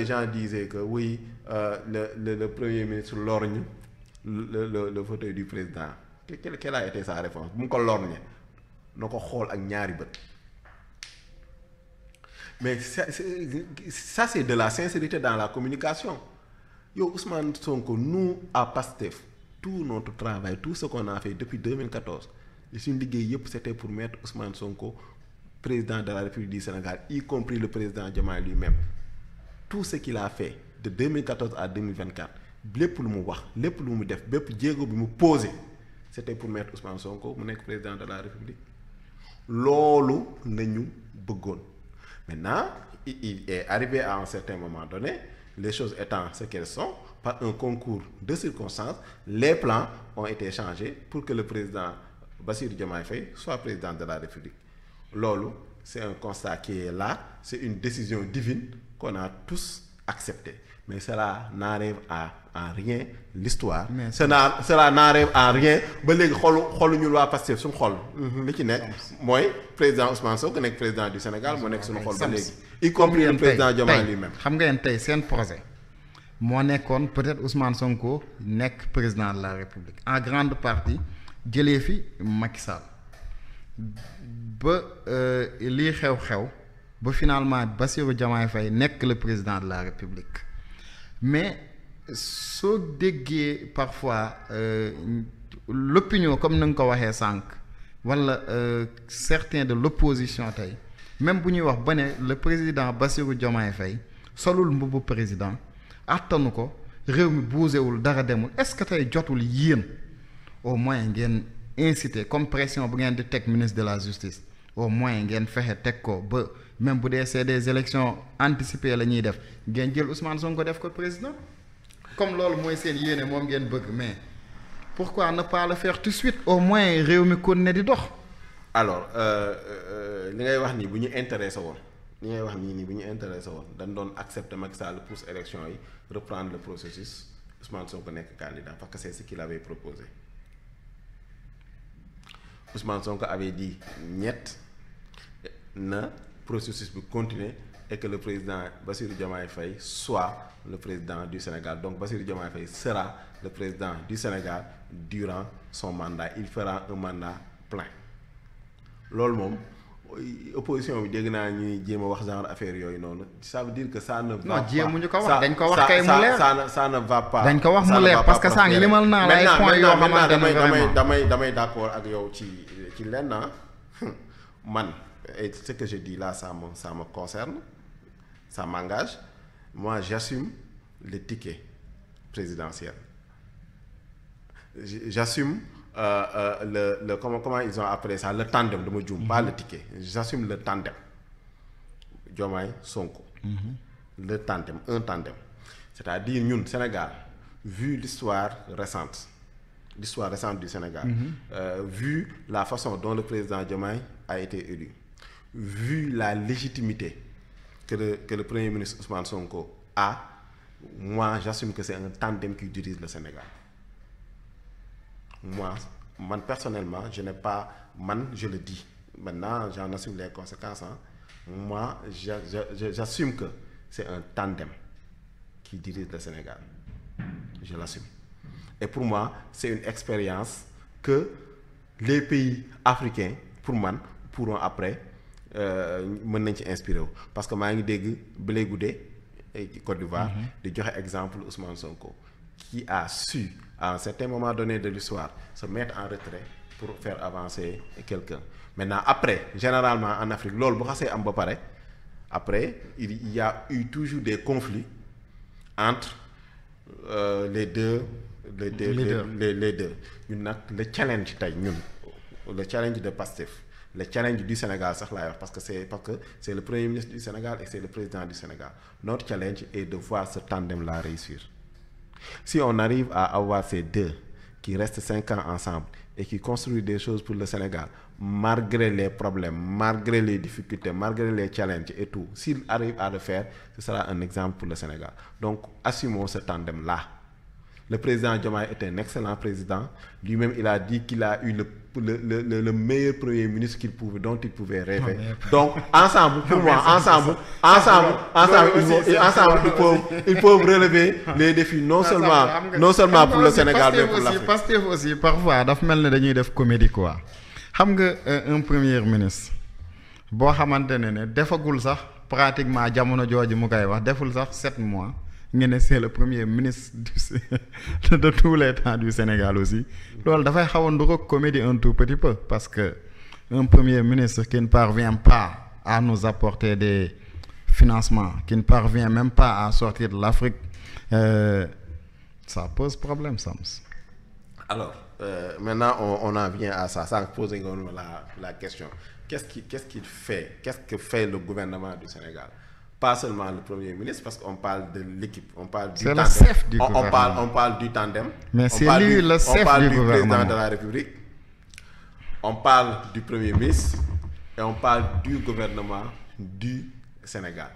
Les gens disaient que oui, le Premier ministre lorgne le fauteuil du président. Quelle a été sa réponse? Bu mu ko lorgne na ko xool ak ñaari bët. Mais ça c'est de la sincérité dans la communication. Yo Ousmane Sonko, nous à Pastef, tout notre travail, tout ce qu'on a fait depuis 2014, suñu liggéey yëpp c'était pour mettre Ousmane Sonko président de la République du Sénégal, y compris le président Diomaye lui-même. Tout ce qu'il a fait de 2014 à 2024, lépp lu mu wax lépp lu mu def bépp jéego bi mu posé c'était pour mettre Ousmane Sonko mu nekk président de la République. Loolu nañu bëggoon. Maintenant il est arrivé à un certain moment donné, les choses étant ce qu'elles sont, par un concours de circonstances, les plans ont été changés pour que le président Bassirou Diomaye Faye soit président de la République. Loolu c'est un constat qui est là, c'est une décision divine qu'on a tous accepté. Mais cela n'enlève en rien l'histoire. Cela n'enlève en rien ba léegi xolu ñu waa Pastef suñu xol li ci nekk mooy président Ousmane Sonko nekk président du Sénégal moo nekk suñu xol ba léegi y compris le président Diomaye lui-même. xam nga yéen tey seen projet moo nekkoon peut-être Ousmane Sonko nekk président de la République en grande partie jëlee fi Macky Sall ba lii xew-xew ba finalement Bassirou Diomaye Faye nekk le président de la République. Mais soo déggee parfois l'opinion comme na nga ko waxee sànq wala certains de l'opposition tey même bu ñuy wax ba ne le président Bassirou Diomaye Faye solul mbubbu président attanu ko réew mi bougéwul dara demul est-ce que tey jotul yéen au moins ngeen inciter comme pression bu ngeen di teg ministre de la justice au moins ngeen fexe teg ko ba même bu dee c'est des élections anticipées la ñuy def ngeen jël Ousmane Sonko def ko président comme loolu mooy seen yéene moom ngeen bëgg mais pourquoi ne pas le faire tout de suite au moins réew mi kon ne di dox. Alors li ngay wax nii bu ñu intéressé woon li ngay wax nii bu ñu intéressé woon dañ doon accepter Macky Sall pousse élection yi reprendre le processus Ousmane Sonko nekk candidat parce que c'est ce qu'il avait proposé. Ousmane Sonko avait dit ñett na processus bi continuer et que le président Bassirou Diomaye Faye soit le président du Sénégal. Donc Bassirou Diomaye Faye sera le président du Sénégal durant son mandat. Il fera un mandat plein. Loolu moom opposition bi dégg naa ñuy jéem a wax genre affaire yooyu noonu ça veut dire que ça ne va pas. Non jéemuñu ko wax dañ ko wax kay mu leer ça ne va pas. dañ ko wax mu leer parce que sànq limal naa la ay points yoo xamante ne vraiment damay d'accord ak yow ci lenn man et ce que je dis là ça me concerne ça m'engage. Moi j'assume le ticket présidentiel. J'assume le comment ils ont appelé ça, le tandem, dama juum, pas le ticket. J'assume le tandem. Diomaye Sonko. Le tandem, un tandem. C'est-à-dire ñun Sénégal, vu l'histoire récente du Sénégal, vu la façon dont le président Diomaye a été élu, vu la légitimité que le Premier ministre Ousmane Sonko a, moi j'assume que c'est un tandem qui dirige le Sénégal. Moi personnellement, je le dis. Maintenant, j'en assume les conséquences. Moi, j'assume que c'est un tandem qui dirige le Sénégal. Je l'assume. Et pour moi, c'est une expérience que les pays africains, pour moi, pourront après mën nañ ci inspiré wu parce que maa ngi dégg Blé Goudé Côte d'Ivoire di joxe exemple Ousmane Sonko qui a su à un certain moment donné de l'histoire se mettre en retrait pour faire avancer quelqu'un. Maintenant après généralement en Afrique loolu bu xasee am ba pare après il y a eu toujours des conflits entre les deux ñun nag le challenge tey ñun le challenge de Pastef le challenge du Sénégal sax laay wax parce que c'est le premier ministre du Sénégal et c'est le président du Sénégal. Notre challenge est de voir ce tandem-là réussir. Si on arrive à avoir ces deux qui restent 5 ans ensemble et qui construisent des choses pour le Sénégal, malgré les problèmes, malgré les difficultés, malgré les challenges et tout, s'ils arrivent à le faire, ce sera un exemple pour le Sénégal. Donc, assumons ce tandem-là. Le président Diomaye est un excellent président. Lui-même, il a dit qu'il a eu le meilleur premier ministre dont il pouvait rêver. Donc, ensemble, pour moi, ensemble, ils peuvent relever les défis non seulement pour le Sénégal, mais pour l'Afrique. Pastef aussi, parfois, daf mel ne dañuy def comédie quoi. Xam nga un premier ministre boo xamante ne defagul sax pratiquement jamono jooju mu koy wax deful sax 7 mois. C'est le premier ministre de tous les temps du Sénégal aussi. loolu dafay xaw a nduroog comédie un tout petit peu parce que un premier ministre qui ne parvient pas à nous apporter des financements, qui ne parvient même pas à sortir de l'Afrique, ça pose problème, Sams. Alors, maintenant on en vient à ça, sans poser la question. Qu'est-ce qu'il fait? Qu'est-ce que fait le gouvernement du Sénégal? Pas seulement le Premier ministre, parce qu'on parle de l'équipe, on parle du tandem. C'est le chef du gouvernement. On parle du tandem. Mais c'est lui le chef du gouvernement. On parle du président de la République. On parle du Premier ministre. Et on parle du gouvernement du Sénégal.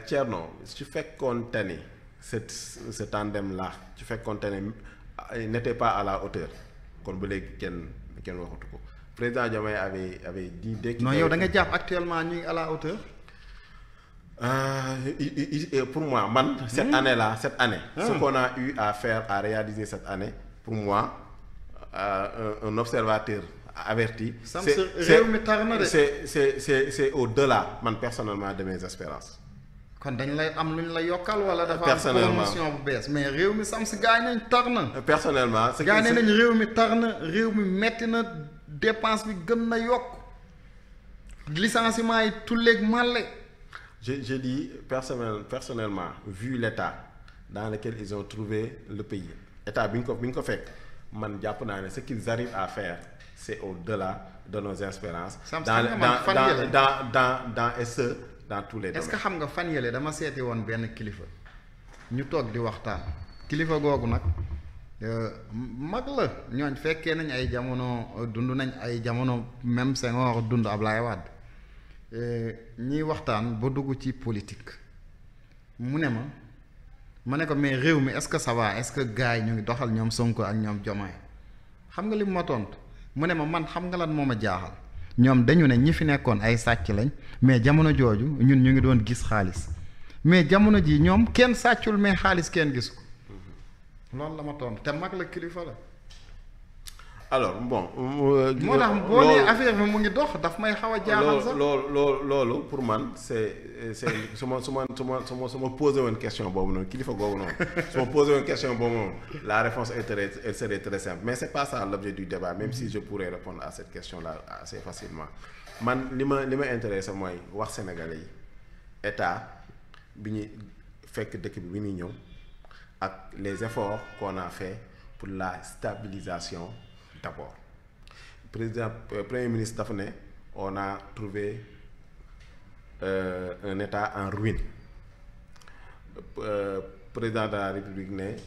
Thierno, tu fais contenir ce tandem-là, tu fais contenir, il n'était pas à la hauteur. Comme vous l'avez dit, le président Diomaye avait dit dès qu'il... Non, il y a actuellement à la hauteur. Pour moi, cette année, ce qu'on a eu à faire, à réaliser cette année, pour moi, un observateur averti, c'est au-delà, personnellement, de mes espérances. Personnellement, je dis personnellement, vu l'état dans lequel ils ont trouvé le pays, l'état ce qu'ils arrivent à faire, c'est au-delà de nos espérances. Dans tous les domaines. Est-ce que xam nga fan yele dama sété won ben kilifa ñu tok di waxtaan kilifa gogu nak mag la ñooñ fekkee nañ ay jamono dund nañ ay jamono même Senghor dund Ablaye Wade ñi waxtaan ba dugg ci politique mu ne ma ko mais réew mi est-ce que ça va, est-ce que gaay ñu ngi doxal ñoom Sonko ak ñoom Diomaye xam nga li ma tontu mu ne ma man xam nga lan moo ma jaaxal ñoom dañu ne ñi fi nekkoon ay sàcc lañ mais jamono jooju ñun ñu ngi doon gis xaalis mais jamono ji ñoom kenn sàccul mais xaalis kenn gis ko loolu la ma tontu te mag la kilifa la. Alors bon. moo tax boo nee affaire bi mu ngi dox daf may xaw a jaaxal sax. loolu pour man c'est su ma posé une question boobu noonu kilifa googu noonu su ma posé une question boobu noonu la réponse elle serait très simple mais c'est pas ça l'objet du débat même si je pourrais répondre à cette question là assez facilement man li ma intéressé mooy wax sénégalais yi état bi ñu fekk dëkk bi ñuy ñëw ak les efforts qu'on a fait pour la stabilisation. D'abord, Premier ministre Daphné, on a trouvé un État en ruine. Président de la République,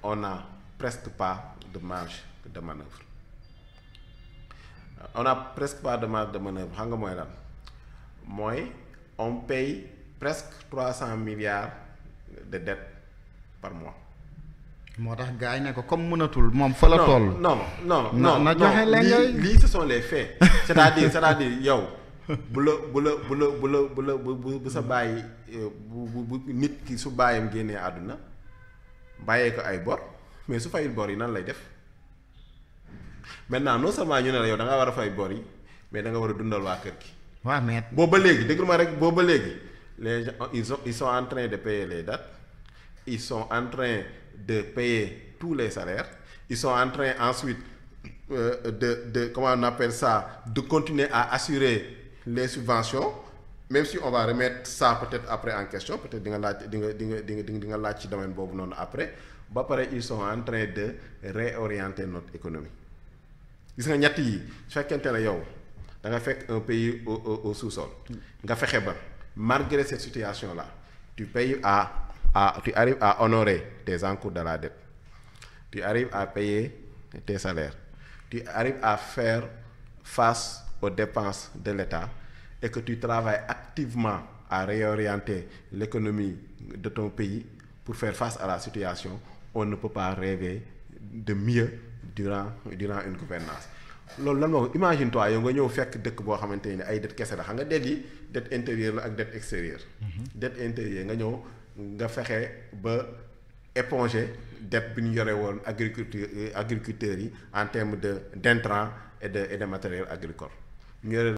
on n'a presque pas de marge de manœuvre. On n'a presque pas de marge de manœuvre. Moi, on paye presque 300 milliards de dettes par mois. moo tax gars yi ne ko comme mënatul moom fa la toll. non na joxe leen lii ce sont les faits. c'est-à-dire yow bu sa bàyyi bu nit ki su bàyyam génnee àdduna bàyyee ko ay bor mais su fayul bor yi nan lay def maintenant non seulement ñu ne la yow da nga war a fay bor yi mais da nga war a dundal waa kër gi. waaw mais boobu ba léegi déglu ma rek boobu ba léegi les gens ils sont en train de payer les dettes ils sont en train de payer tous les salaires, ils sont en train ensuite comment on appelle ça, de continuer à assurer les subventions, même si on va remettre ça peut-être après en question, peut-être ci domaine boobu noonu après ba pare ils sont en train de réorienter notre économie. Gis nga ñett yi su fekkente ne yow da nga fekk un pays au sous-sol nga fexe ba malgré cette situation là tu arrives à honorer tes encours de la dette, tu arrives à payer tes salaires, tu arrives à faire face aux dépenses de l'État et que tu travailles activement à réorienter l'économie de ton pays, pour faire face à la situation on ne peut pas rêver de mieux durant une gouvernance loolu lan moo ko imagine toi yow nga ñëw fekk dëkk boo xamante ni ay dette kese la xam nga dette yi dette intérieure la ak dette extérieure dette intérieure nga ñëw nga fexe ba éponger dette bi ñu yore woon agriculteurs yi en termes d'intrants et de matériel agricole ñu yore